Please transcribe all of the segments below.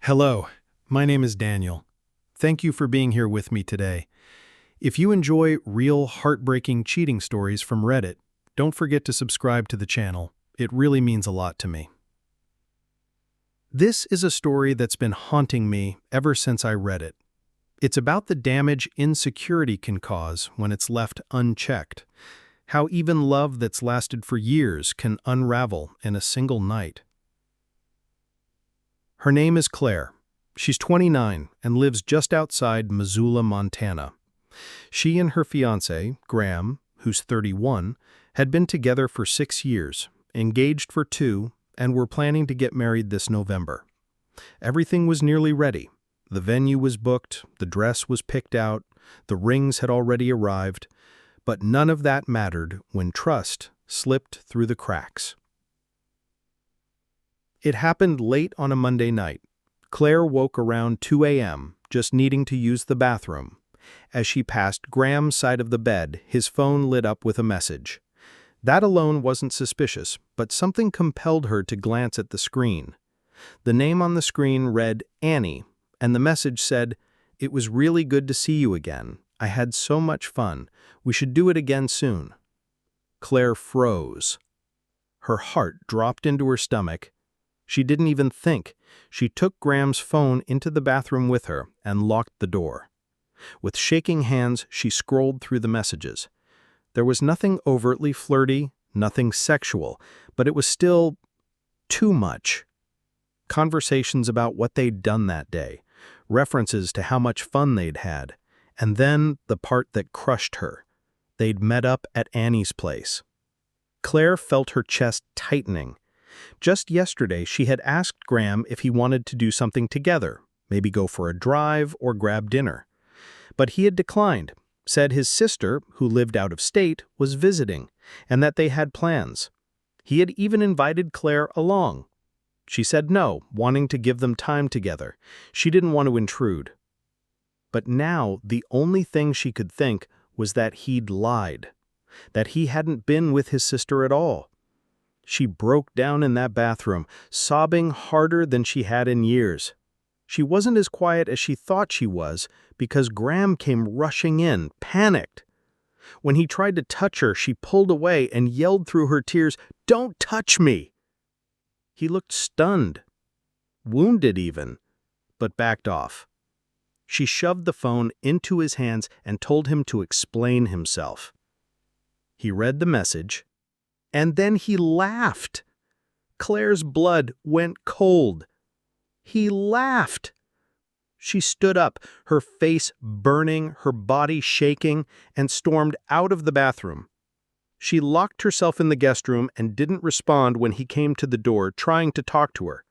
Hello, my name is Daniel. Thank you for being here with me today. If you enjoy real heartbreaking cheating stories from Reddit, don't forget to subscribe to the channel. It really means a lot to me. This is a story that's been haunting me ever since I read it. It's about the damage insecurity can cause when it's left unchecked, how even love that's lasted for years can unravel in a single night. Her name is Claire. She's 29 and lives just outside Missoula, Montana. She and her fiancé, Graham, who's 31, had been together for 6 years, engaged for 2, and were planning to get married this November. Everything was nearly ready. The venue was booked, the dress was picked out, the rings had already arrived, but none of that mattered when trust slipped through the cracks. It happened late on a Monday night. Claire woke around 2 a.m., just needing to use the bathroom. As she passed Graham's side of the bed, his phone lit up with a message. That alone wasn't suspicious, but something compelled her to glance at the screen. The name on the screen read Annie, and the message said, "It was really good to see you again. I had so much fun. We should do it again soon." Claire froze. Her heart dropped into her stomach. She didn't even think. She took Graham's phone into the bathroom with her and locked the door. With shaking hands, she scrolled through the messages. There was nothing overtly flirty, nothing sexual, but it was still too much. Conversations about what they'd done that day, references to how much fun they'd had, and then the part that crushed her. They'd met up at Annie's place. Claire felt her chest tightening. Just yesterday, she had asked Graham if he wanted to do something together, maybe go for a drive or grab dinner. But he had declined, said his sister, who lived out of state, was visiting, and that they had plans. He had even invited Claire along. She said no, wanting to give them time together. She didn't want to intrude. But now the only thing she could think was that he'd lied, that he hadn't been with his sister at all. She broke down in that bathroom, sobbing harder than she had in years. She wasn't as quiet as she thought she was because Graham came rushing in, panicked. When he tried to touch her, she pulled away and yelled through her tears, "Don't touch me!" He looked stunned, wounded even, but backed off. She shoved the phone into his hands and told him to explain himself. He read the message, and then he laughed. Claire's blood went cold. He laughed. She stood up, her face burning, her body shaking, and stormed out of the bathroom. She locked herself in the guest room and didn't respond when he came to the door, trying to talk to her.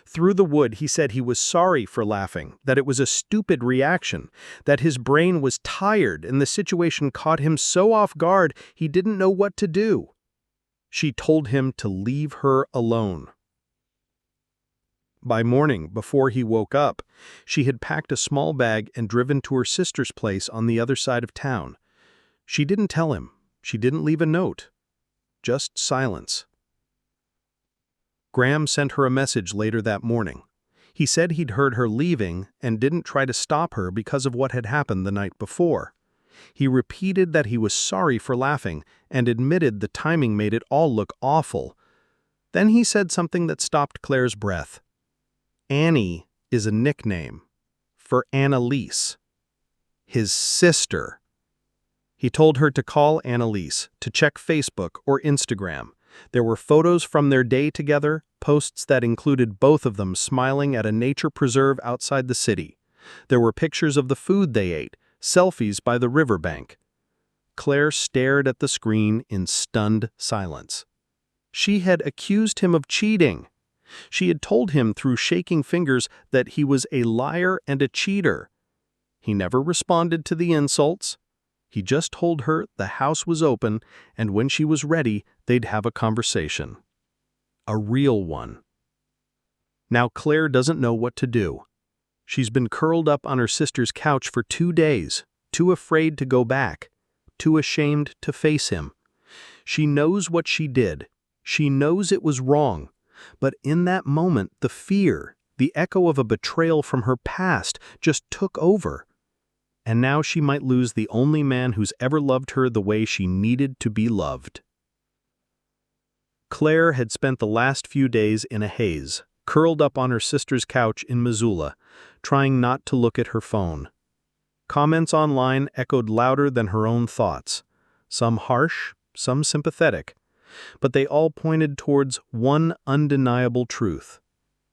Through the wood, he said he was sorry for laughing, that it was a stupid reaction, that his brain was tired and the situation caught him so off guard he didn't know what to do. She told him to leave her alone. By morning, before he woke up, she had packed a small bag and driven to her sister's place on the other side of town. She didn't tell him. She didn't leave a note. Just silence. Graham sent her a message later that morning. He said he'd heard her leaving and didn't try to stop her because of what had happened the night before. He repeated that he was sorry for laughing and admitted the timing made it all look awful. Then he said something that stopped Claire's breath. Annie is a nickname for Annalise, his sister. He told her to call Annalise, to check Facebook or Instagram. There were photos from their day together, posts that included both of them smiling at a nature preserve outside the city. There were pictures of the food they ate, selfies by the riverbank. Claire stared at the screen in stunned silence. She had accused him of cheating. She had told him through shaking fingers that he was a liar and a cheater. He never responded to the insults. He just told her the house was open, and when she was ready, they'd have a conversation. A real one. Now Claire doesn't know what to do. She's been curled up on her sister's couch for 2 days, too afraid to go back, too ashamed to face him. She knows what she did. She knows it was wrong. But in that moment, the fear, The echo of a betrayal from her past just took over. And now she might lose the only man who's ever loved her the way she needed to be loved. Claire had spent the last few days in a haze, curled up on her sister's couch in Missoula, trying not to look at her phone. Comments online echoed louder than her own thoughts, some harsh, some sympathetic, but they all pointed towards one undeniable truth.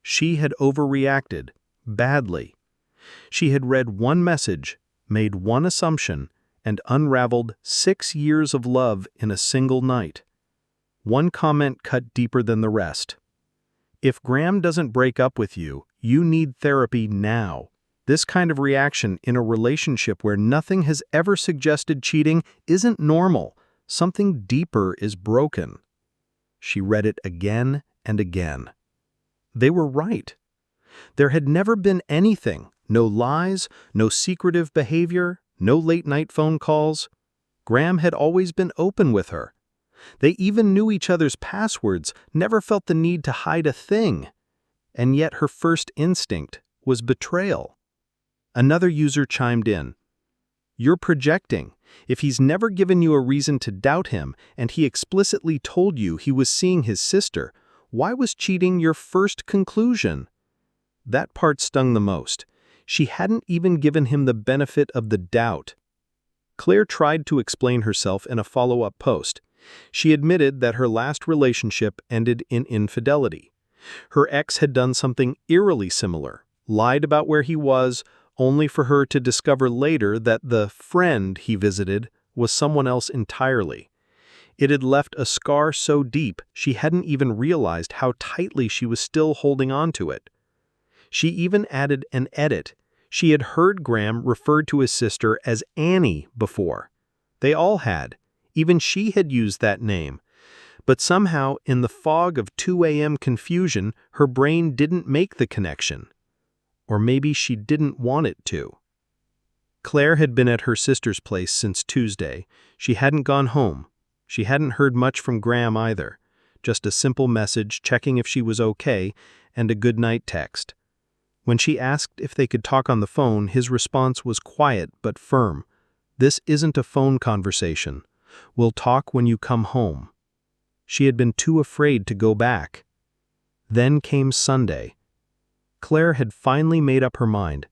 She had overreacted, badly. She had read one message, made one assumption, and unraveled 6 years of love in a single night. One comment cut deeper than the rest. If Graham doesn't break up with you, you need therapy now. This kind of reaction in a relationship where nothing has ever suggested cheating isn't normal. Something deeper is broken. She read it again and again. They were right. There had never been anything, no lies, no secretive behavior, no late-night phone calls. Graham had always been open with her. They even knew each other's passwords, never felt the need to hide a thing. And yet her first instinct was betrayal. Another user chimed in. You're projecting. If he's never given you a reason to doubt him, and he explicitly told you he was seeing his sister, why was cheating your first conclusion? That part stung the most. She hadn't even given him the benefit of the doubt. Claire tried to explain herself in a follow-up post. She admitted that her last relationship ended in infidelity. Her ex had done something eerily similar, lied about where he was, only for her to discover later that the friend he visited was someone else entirely. It had left a scar so deep she hadn't even realized how tightly she was still holding on to it. She even added an edit. She had heard Graham refer to his sister as Annie before. They all had. Even she had used that name. But somehow, in the fog of 2 a.m. confusion, her brain didn't make the connection. Or maybe she didn't want it to. Claire had been at her sister's place since Tuesday. She hadn't gone home. She hadn't heard much from Graham either. Just a simple message checking if she was okay and a goodnight text. When she asked if they could talk on the phone, his response was quiet but firm. This isn't a phone conversation. We'll talk when you come home. She had been too afraid to go back. Then came Sunday. Claire had finally made up her mind.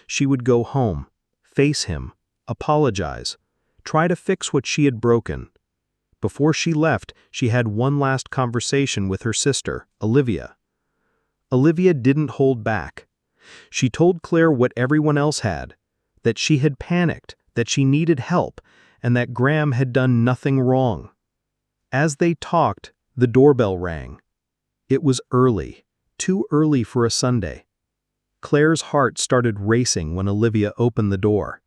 She would go home, face him, apologize, try to fix what she had broken. Before she left, she had one last conversation with her sister, Olivia. Olivia didn't hold back. She told Claire what everyone else had, that she had panicked, that she needed help, and that Graham had done nothing wrong. As they talked, the doorbell rang. It was early, too early for a Sunday. Claire's heart started racing when Olivia opened the door.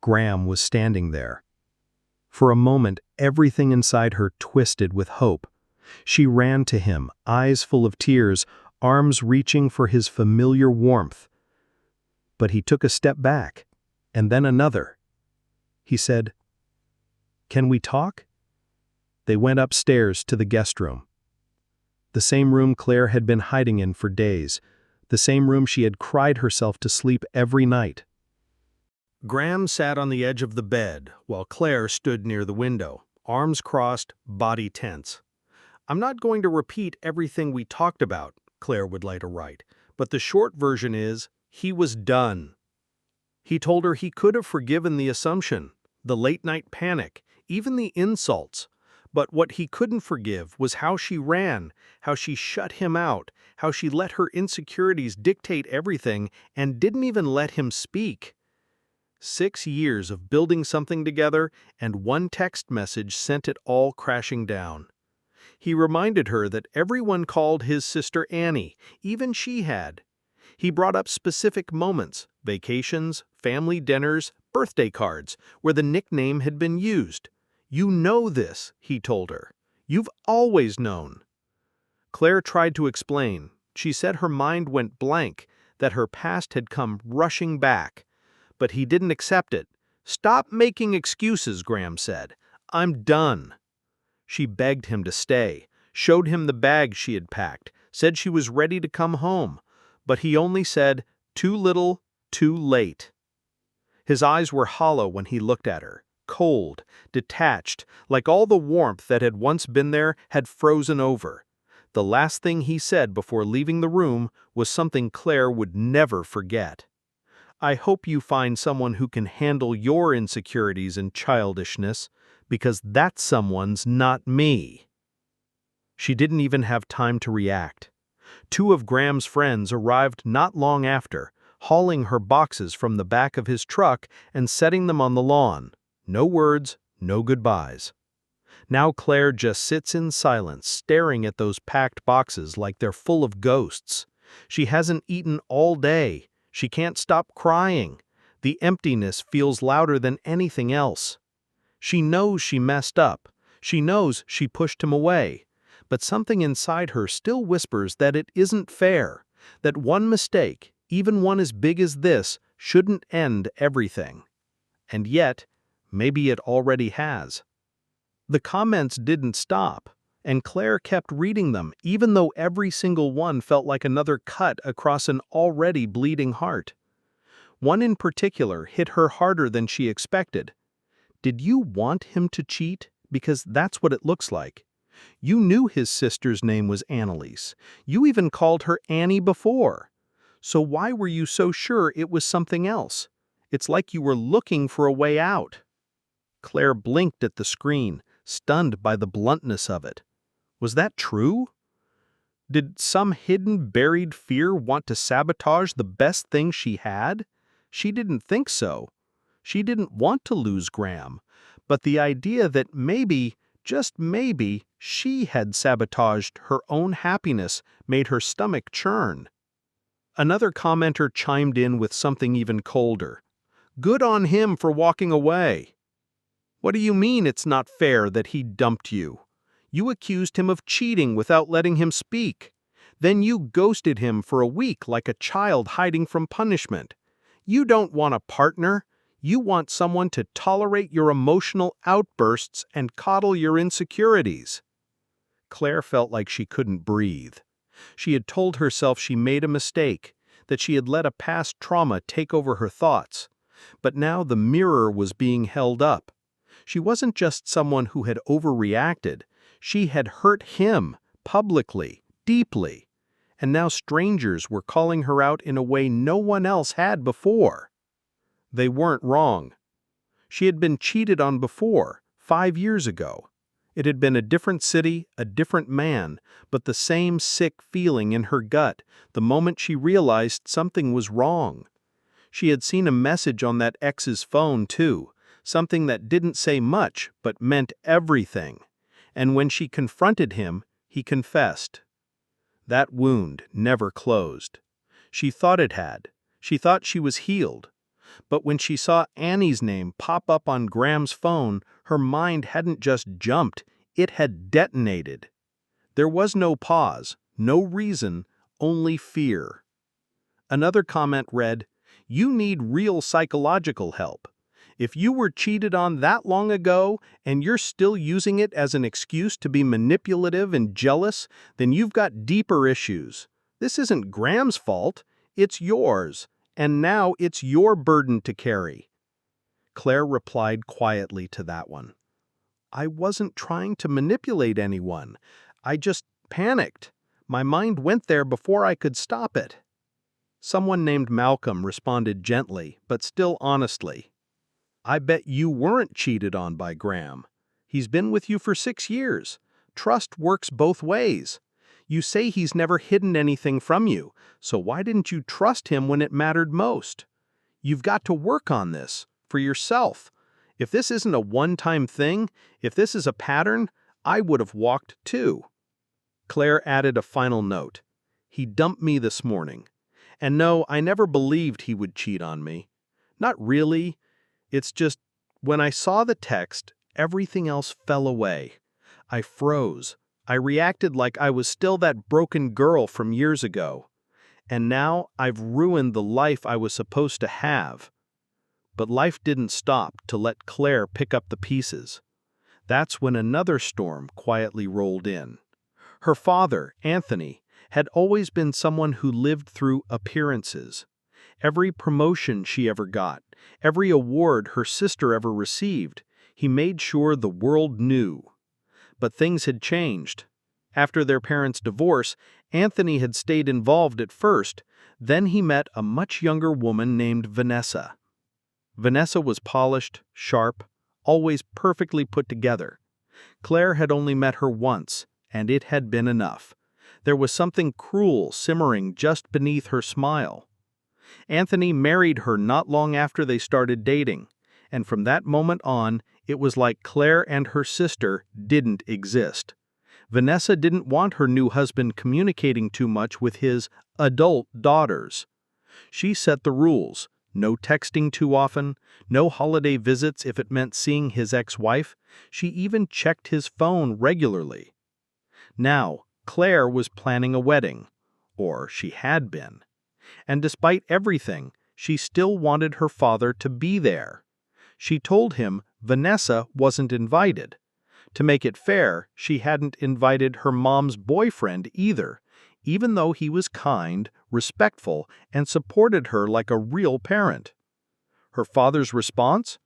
Graham was standing there. For a moment, everything inside her twisted with hope. She ran to him, eyes full of tears, arms reaching for his familiar warmth. But he took a step back, and then another. He said, "Can we talk?" They went upstairs to the guest room. The same room Claire had been hiding in for days, the same room she had cried herself to sleep every night. Graham sat on the edge of the bed, while Claire stood near the window, arms crossed, body tense. "I'm not going to repeat everything we talked about," Claire would later write, but the short version is, he was done. He told her he could have forgiven the assumption, the late-night panic, even the insults. But what he couldn't forgive was how she ran, how she shut him out, how she let her insecurities dictate everything and didn't even let him speak. 6 years of building something together, and one text message sent it all crashing down. He reminded her that everyone called his sister Annie, even she had. He brought up specific moments, vacations, family dinners, birthday cards, where the nickname had been used. "You know this," he told her. "You've always known." Claire tried to explain. She said her mind went blank, that her past had come rushing back. But he didn't accept it. "Stop making excuses," Graham said. "I'm done." She begged him to stay, showed him the bag she had packed, said she was ready to come home. but he only said, "Too little, too late." His eyes were hollow when he looked at her, cold, detached, like all the warmth that had once been there had frozen over. The last thing he said before leaving the room was something Claire would never forget. "I hope you find someone who can handle your insecurities and childishness, because that someone's not me." She didn't even have time to react. Two of Graham's friends arrived not long after, hauling her boxes from the back of his truck and setting them on the lawn. No words, no goodbyes. Now Claire just sits in silence, staring at those packed boxes like they're full of ghosts. She hasn't eaten all day. She can't stop crying. The emptiness feels louder than anything else. She knows she messed up. She knows she pushed him away. But something inside her still whispers that it isn't fair, that one mistake, even one as big as this, shouldn't end everything. And yet, maybe it already has. The comments didn't stop, and Claire kept reading them, even though every single one felt like another cut across an already bleeding heart. One in particular hit her harder than she expected. "Did you want him to cheat? Because that's what it looks like. You knew his sister's name was Annalise. You even called her Annie before. So why were you so sure it was something else? It's like you were looking for a way out." Claire blinked at the screen, stunned by the bluntness of it. Was that true? Did some hidden, buried fear want to sabotage the best thing she had? She didn't think so. She didn't want to lose Graham, but the idea that maybe, just maybe, she had sabotaged her own happiness made her stomach churn. Another commenter chimed in with something even colder. "Good on him for walking away." "What do you mean it's not fair that he dumped you? You accused him of cheating without letting him speak. Then you ghosted him for a week like a child hiding from punishment. You don't want a partner. You want someone to tolerate your emotional outbursts and coddle your insecurities." Claire felt like she couldn't breathe. She had told herself she made a mistake, that she had let a past trauma take over her thoughts. But now the mirror was being held up. She wasn't just someone who had overreacted. She had hurt him, publicly, deeply. And now strangers were calling her out in a way no one else had before. They weren't wrong. She had been cheated on before, 5 years ago. It had been a different city, a different man, but the same sick feeling in her gut the moment she realized something was wrong. She had seen a message on that ex's phone, too, something that didn't say much but meant everything. And when she confronted him, he confessed. That wound never closed. She thought it had. She thought she was healed. But when she saw Annie's name pop up on Graham's phone, her mind hadn't just jumped, it had detonated. There was no pause, no reason, only fear. Another comment read, "You need real psychological help. If you were cheated on that long ago and you're still using it as an excuse to be manipulative and jealous, then you've got deeper issues. This isn't Graham's fault, it's yours. And now it's your burden to carry." Claire replied quietly to that one. "I wasn't trying to manipulate anyone. I just panicked. My mind went there before I could stop it." Someone named Malcolm responded gently, but still honestly. "I bet you weren't cheated on by Graham. He's been with you for 6 years. Trust works both ways. You say he's never hidden anything from you, so why didn't you trust him when it mattered most? You've got to work on this, for yourself. If this isn't a one-time thing, if this is a pattern, I would have walked too." Claire added a final note. "He dumped me this morning. And no, I never believed he would cheat on me. Not really. It's just, when I saw the text, everything else fell away. I froze. I reacted like I was still that broken girl from years ago. And now I've ruined the life I was supposed to have." But life didn't stop to let Claire pick up the pieces. That's when another storm quietly rolled in. Her father, Anthony, had always been someone who lived through appearances. Every promotion she ever got, every award her sister ever received, he made sure the world knew. But things had changed. After their parents' divorce, Anthony had stayed involved at first, then he met a much younger woman named Vanessa. Vanessa was polished, sharp, always perfectly put together. Claire had only met her once, and it had been enough. There was something cruel simmering just beneath her smile. Anthony married her not long after they started dating, and from that moment on, it was like Claire and her sister didn't exist. Vanessa didn't want her new husband communicating too much with his adult daughters. She set the rules: no texting too often, no holiday visits if it meant seeing his ex-wife. She even checked his phone regularly. Now, Claire was planning a wedding, or she had been. And despite everything, she still wanted her father to be there. She told him Vanessa wasn't invited. To make it fair, she hadn't invited her mom's boyfriend either, even though he was kind, respectful, and supported her like a real parent. Her father's response?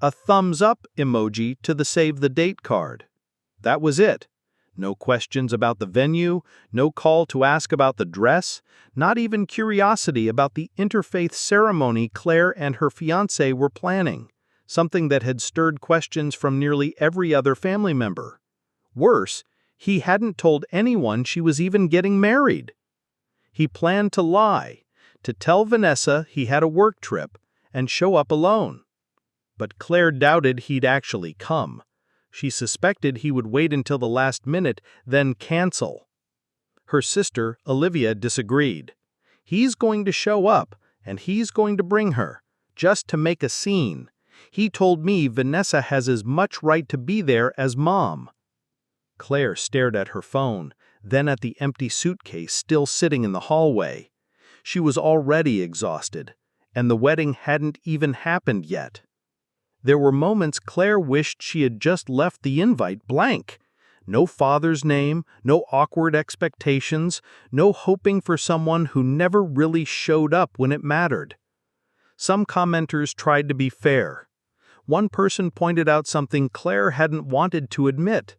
A thumbs-up emoji to the save the date card. That was it. No questions about the venue, no call to ask about the dress, not even curiosity about the interfaith ceremony Claire and her fiancé were planning, something that had stirred questions from nearly every other family member. Worse, he hadn't told anyone she was even getting married. He planned to lie, to tell Vanessa he had a work trip, and show up alone. But Claire doubted he'd actually come. She suspected he would wait until the last minute, then cancel. Her sister, Olivia, disagreed. He's going to show up, and he's going to bring her, just to make a scene. He told me Vanessa has as much right to be there as Mom. Claire stared at her phone, then at the empty suitcase still sitting in the hallway. She was already exhausted, and the wedding hadn't even happened yet. There were moments Claire wished she had just left the invite blank. No father's name, no awkward expectations, no hoping for someone who never really showed up when it mattered. Some commenters tried to be fair. One person pointed out something Claire hadn't wanted to admit,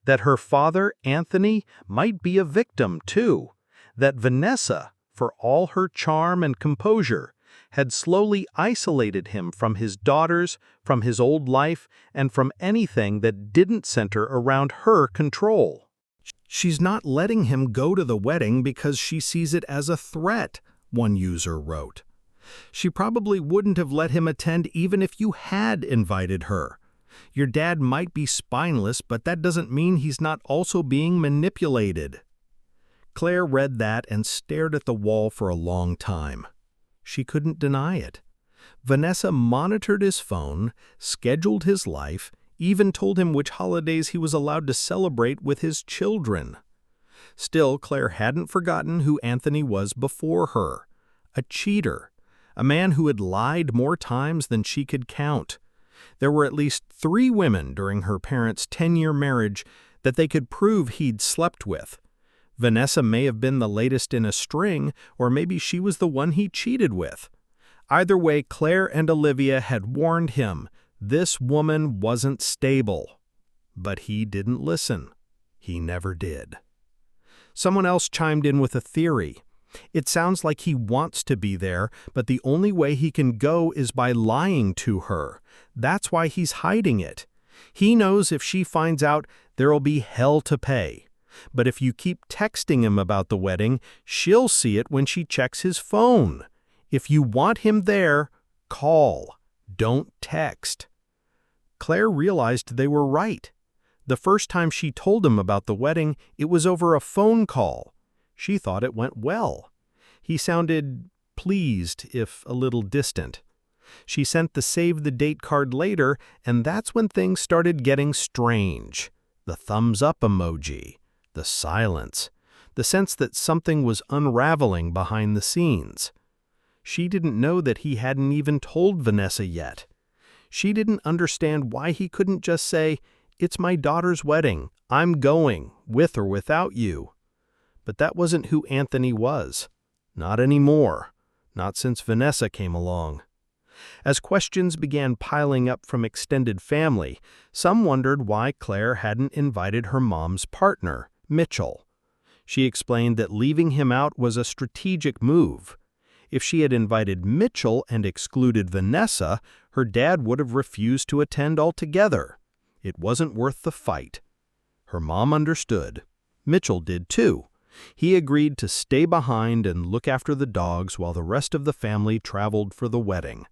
that her father, Anthony, might be a victim too, that Vanessa, for all her charm and composure, had slowly isolated him from his daughters, from his old life, and from anything that didn't center around her control. She's not letting him go to the wedding because she sees it as a threat, one user wrote. She probably wouldn't have let him attend even if you had invited her. Your dad might be spineless, but that doesn't mean he's not also being manipulated. Claire read that and stared at the wall for a long time. She couldn't deny it. Vanessa monitored his phone, scheduled his life, even told him which holidays he was allowed to celebrate with his children. Still, Claire hadn't forgotten who Anthony was before her. A cheater. A man who had lied more times than she could count. There were at least 3 women during her parents' 10-year marriage that they could prove he'd slept with. Vanessa may have been the latest in a string, or maybe she was the one he cheated with. Either way, Claire and Olivia had warned him this woman wasn't stable. But he didn't listen. He never did. Someone else chimed in with a theory. It sounds like he wants to be there, but the only way he can go is by lying to her. That's why he's hiding it. He knows if she finds out, there'll be hell to pay. But if you keep texting him about the wedding, she'll see it when she checks his phone. If you want him there, call. Don't text. Claire realized they were right. The first time she told him about the wedding, it was over a phone call. She thought it went well. He sounded pleased, if a little distant. She sent the save the date card later, and that's when things started getting strange. The thumbs up emoji. The silence, the sense that something was unraveling behind the scenes. She didn't know that he hadn't even told Vanessa yet. She didn't understand why he couldn't just say, "It's my daughter's wedding. I'm going, with or without you." But that wasn't who Anthony was. Not anymore. Not since Vanessa came along. As questions began piling up from extended family, some wondered why Claire hadn't invited her mom's partner, Mitchell. She explained that leaving him out was a strategic move. If she had invited Mitchell and excluded Vanessa, her dad would have refused to attend altogether. It wasn't worth the fight. Her mom understood. Mitchell did too. He agreed to stay behind and look after the dogs while the rest of the family traveled for the wedding.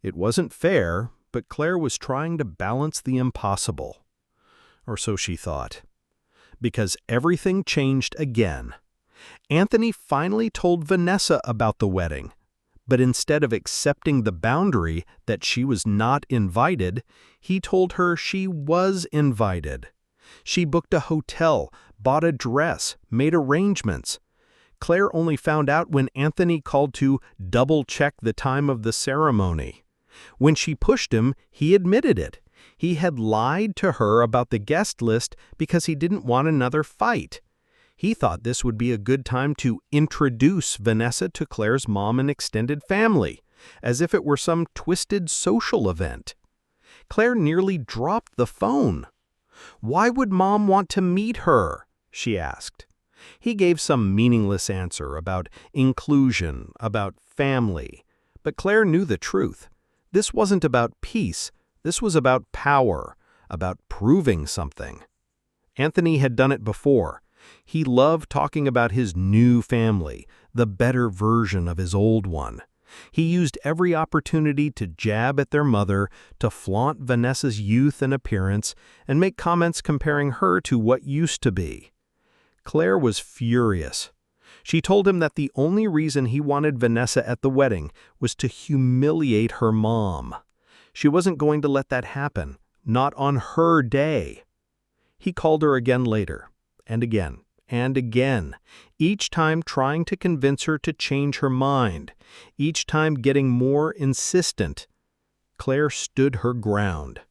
It wasn't fair, but Claire was trying to balance the impossible. Or so she thought. Because everything changed again. Anthony finally told Vanessa about the wedding, but instead of accepting the boundary that she was not invited, he told her she was invited. She booked a hotel, bought a dress, made arrangements. Claire only found out when Anthony called to double-check the time of the ceremony. When she pushed him, he admitted it. He had lied to her about the guest list because he didn't want another fight. He thought this would be a good time to introduce Vanessa to Claire's mom and extended family, as if it were some twisted social event. Claire nearly dropped the phone. "Why would Mom want to meet her?" she asked. He gave some meaningless answer about inclusion, about family. But Claire knew the truth. This wasn't about peace. This was about power, about proving something. Anthony had done it before. He loved talking about his new family, the better version of his old one. He used every opportunity to jab at their mother, to flaunt Vanessa's youth and appearance, and make comments comparing her to what used to be. Claire was furious. She told him that the only reason he wanted Vanessa at the wedding was to humiliate her mom. She wasn't going to let that happen, not on her day. He called her again later, and again, and again, each time trying to convince her to change her mind, each time getting more insistent. Claire stood her ground.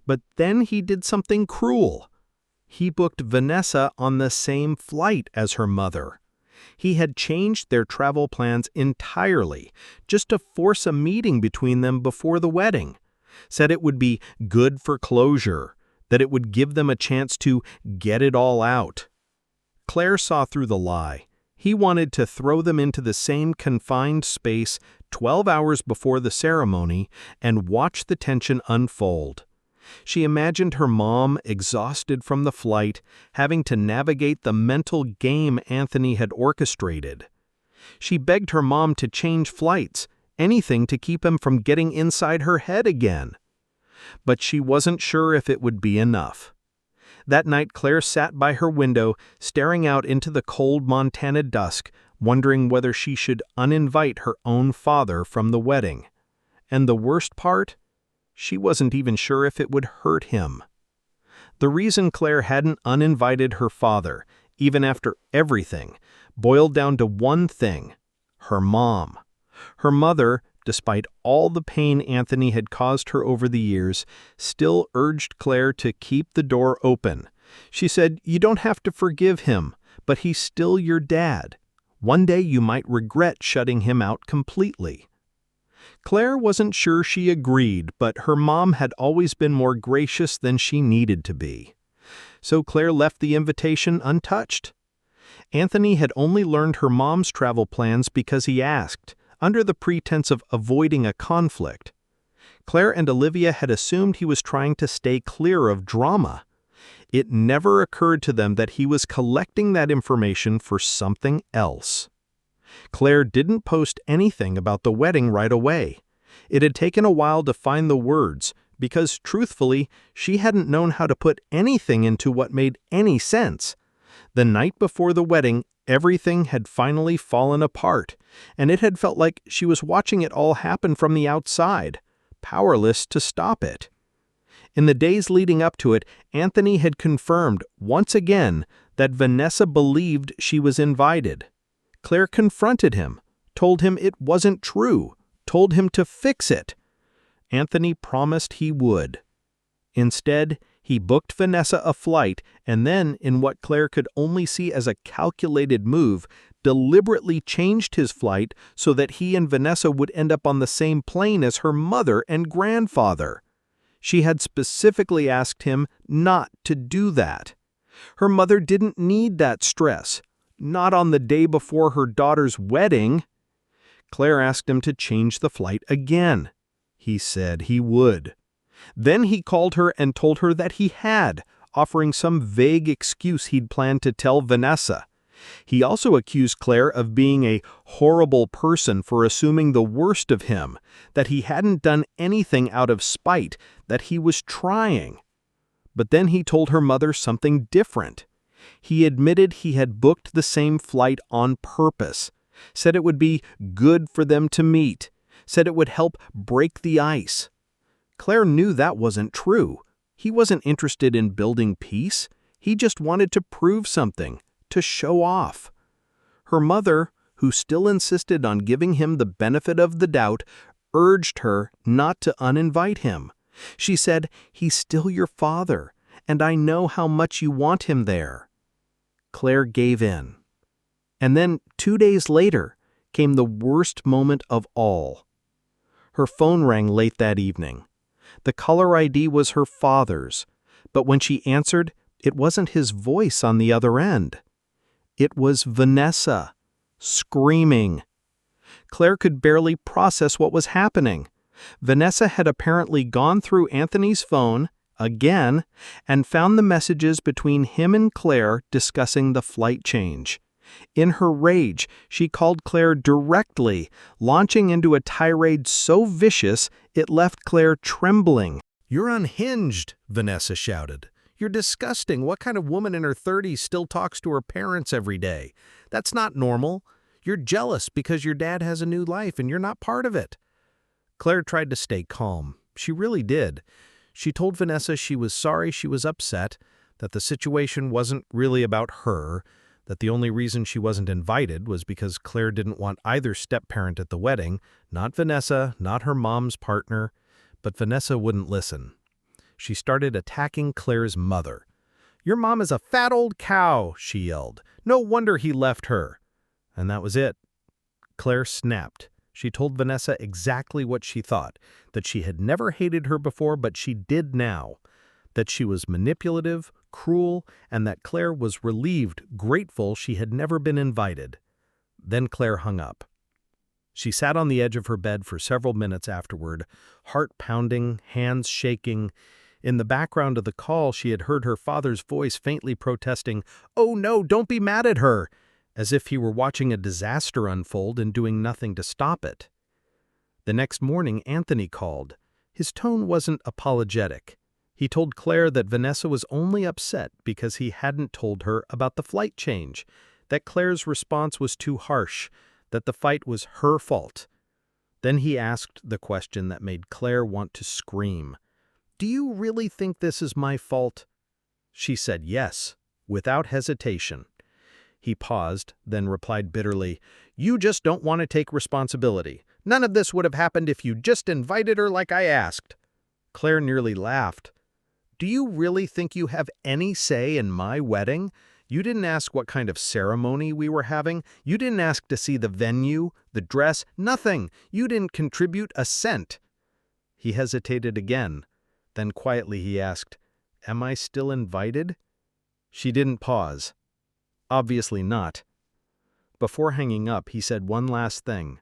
But then he did something cruel. He booked Vanessa on the same flight as her mother. He had changed their travel plans entirely, just to force a meeting between them before the wedding. Said it would be good for closure, that it would give them a chance to get it all out. Claire saw through the lie. He wanted to throw them into the same confined space 12 hours before the ceremony and watch the tension unfold. She imagined her mom, exhausted from the flight, having to navigate the mental game Anthony had orchestrated. She begged her mom to change flights, anything to keep him from getting inside her head again. But she wasn't sure if it would be enough. That night, Claire sat by her window, staring out into the cold Montana dusk, wondering whether she should uninvite her own father from the wedding. And the worst part? She wasn't even sure if it would hurt him. The reason Claire hadn't uninvited her father, even after everything, boiled down to one thing: her mom. Her mother, despite all the pain Anthony had caused her over the years, still urged Claire to keep the door open. She said, "You don't have to forgive him, but he's still your dad. One day you might regret shutting him out completely." Claire wasn't sure she agreed, but her mom had always been more gracious than she needed to be. So Claire left the invitation untouched. Anthony had only learned her mom's travel plans because he asked, under the pretense of avoiding a conflict. Claire and Olivia had assumed he was trying to stay clear of drama. It never occurred to them that he was collecting that information for something else. Claire didn't post anything about the wedding right away. It had taken a while to find the words, because, truthfully, she hadn't known how to put anything into what made any sense. The night before the wedding, everything had finally fallen apart, and it had felt like she was watching it all happen from the outside, powerless to stop it. In the days leading up to it, Anthony had confirmed, once again, that Vanessa believed she was invited. Claire confronted him, told him it wasn't true, told him to fix it. Anthony promised he would. Instead, He booked Vanessa a flight and then, in what Claire could only see as a calculated move, deliberately changed his flight so that he and Vanessa would end up on the same plane as her mother and grandfather. She had specifically asked him not to do that. Her mother didn't need that stress, not on the day before her daughter's wedding. Claire asked him to change the flight again. He said he would. Then he called her and told her that he had, offering some vague excuse he'd planned to tell Vanessa. He also accused Claire of being a horrible person for assuming the worst of him, that he hadn't done anything out of spite, that he was trying. But then he told her mother something different. He admitted he had booked the same flight on purpose, said it would be good for them to meet, said it would help break the ice. Claire knew that wasn't true. He wasn't interested in building peace. He just wanted to prove something, to show off. Her mother, who still insisted on giving him the benefit of the doubt, urged her not to uninvite him. She said, "He's still your father, and I know how much you want him there." Claire gave in. And then, 2 days later, came the worst moment of all. Her phone rang late that evening. The caller ID was her father's, but when she answered, it wasn't his voice on the other end. It was Vanessa, screaming. Claire could barely process what was happening. Vanessa had apparently gone through Anthony's phone, again, and found the messages between him and Claire discussing the flight change. In her rage, she called Claire directly, launching into a tirade so vicious it left Claire trembling. "You're unhinged," Vanessa shouted. "You're disgusting. What kind of woman in her 30s still talks to her parents every day? That's not normal. You're jealous because your dad has a new life and you're not part of it." Claire tried to stay calm. She really did. She told Vanessa she was sorry she was upset, that the situation wasn't really about her, that the only reason she wasn't invited was because Claire didn't want either step-parent at the wedding, not Vanessa, not her mom's partner. But Vanessa wouldn't listen. She started attacking Claire's mother. "Your mom is a fat old cow," she yelled. "No wonder he left her." And that was it. Claire snapped. She told Vanessa exactly what she thought, that she had never hated her before, but she did now, that she was manipulative, cruel, and that Claire was relieved, grateful she had never been invited. Then Claire hung up. She sat on the edge of her bed for several minutes afterward, heart pounding, hands shaking. In the background of the call, she had heard her father's voice faintly protesting, "Oh no, don't be mad at her," as if he were watching a disaster unfold and doing nothing to stop it. The next morning, Anthony called. His tone wasn't apologetic. He told Claire that Vanessa was only upset because he hadn't told her about the flight change, that Claire's response was too harsh, that the fight was her fault. Then he asked the question that made Claire want to scream. "Do you really think this is my fault?" She said yes, without hesitation. He paused, then replied bitterly, "You just don't want to take responsibility. None of this would have happened if you just invited her like I asked." Claire nearly laughed. "Do you really think you have any say in my wedding? You didn't ask what kind of ceremony we were having. You didn't ask to see the venue, the dress, nothing. You didn't contribute a cent." He hesitated again. Then quietly he asked, "Am I still invited?" She didn't pause. Obviously not. Before hanging up, he said one last thing.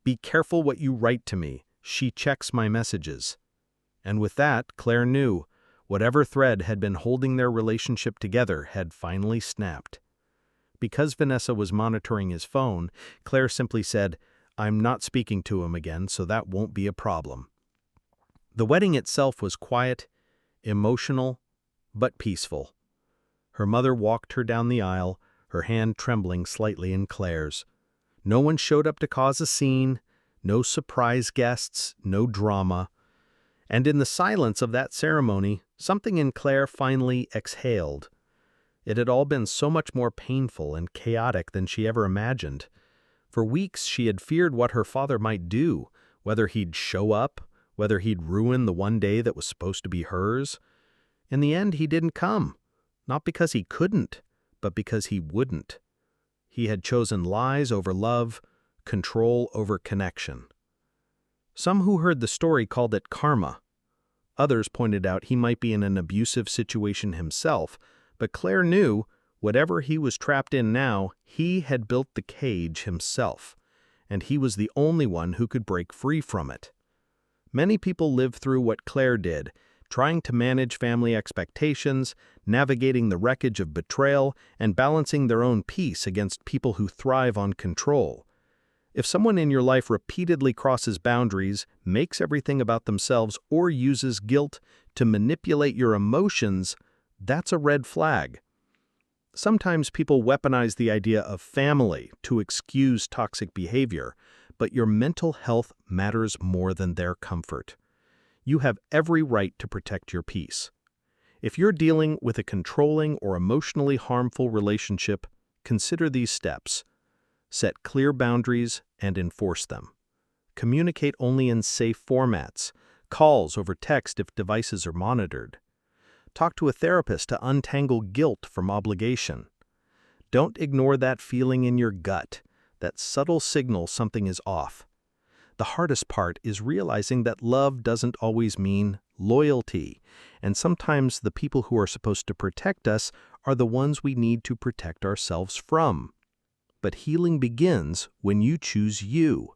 "Be careful what you write to me. She checks my messages." And with that, Claire knew. Whatever thread had been holding their relationship together had finally snapped. Because Vanessa was monitoring his phone, Claire simply said, "I'm not speaking to him again, so that won't be a problem." The wedding itself was quiet, emotional, but peaceful. Her mother walked her down the aisle, her hand trembling slightly in Claire's. No one showed up to cause a scene, no surprise guests, no drama. And in the silence of that ceremony, something in Claire finally exhaled. It had all been so much more painful and chaotic than she ever imagined. For weeks she had feared what her father might do, whether he'd show up, whether he'd ruin the one day that was supposed to be hers. In the end, he didn't come, not because he couldn't, but because he wouldn't. He had chosen lies over love, control over connection. Some who heard the story called it karma. Others pointed out he might be in an abusive situation himself, but Claire knew, whatever he was trapped in now, he had built the cage himself, and he was the only one who could break free from it. Many people live through what Claire did, trying to manage family expectations, navigating the wreckage of betrayal, and balancing their own peace against people who thrive on control. If someone in your life repeatedly crosses boundaries, makes everything about themselves, or uses guilt to manipulate your emotions, that's a red flag. Sometimes people weaponize the idea of family to excuse toxic behavior, but your mental health matters more than their comfort. You have every right to protect your peace. If you're dealing with a controlling or emotionally harmful relationship, consider these steps. Set clear boundaries and enforce them. Communicate only in safe formats, calls over text if devices are monitored. Talk to a therapist to untangle guilt from obligation. Don't ignore that feeling in your gut, that subtle signal something is off. The hardest part is realizing that love doesn't always mean loyalty, and sometimes the people who are supposed to protect us are the ones we need to protect ourselves from. But healing begins when you choose you.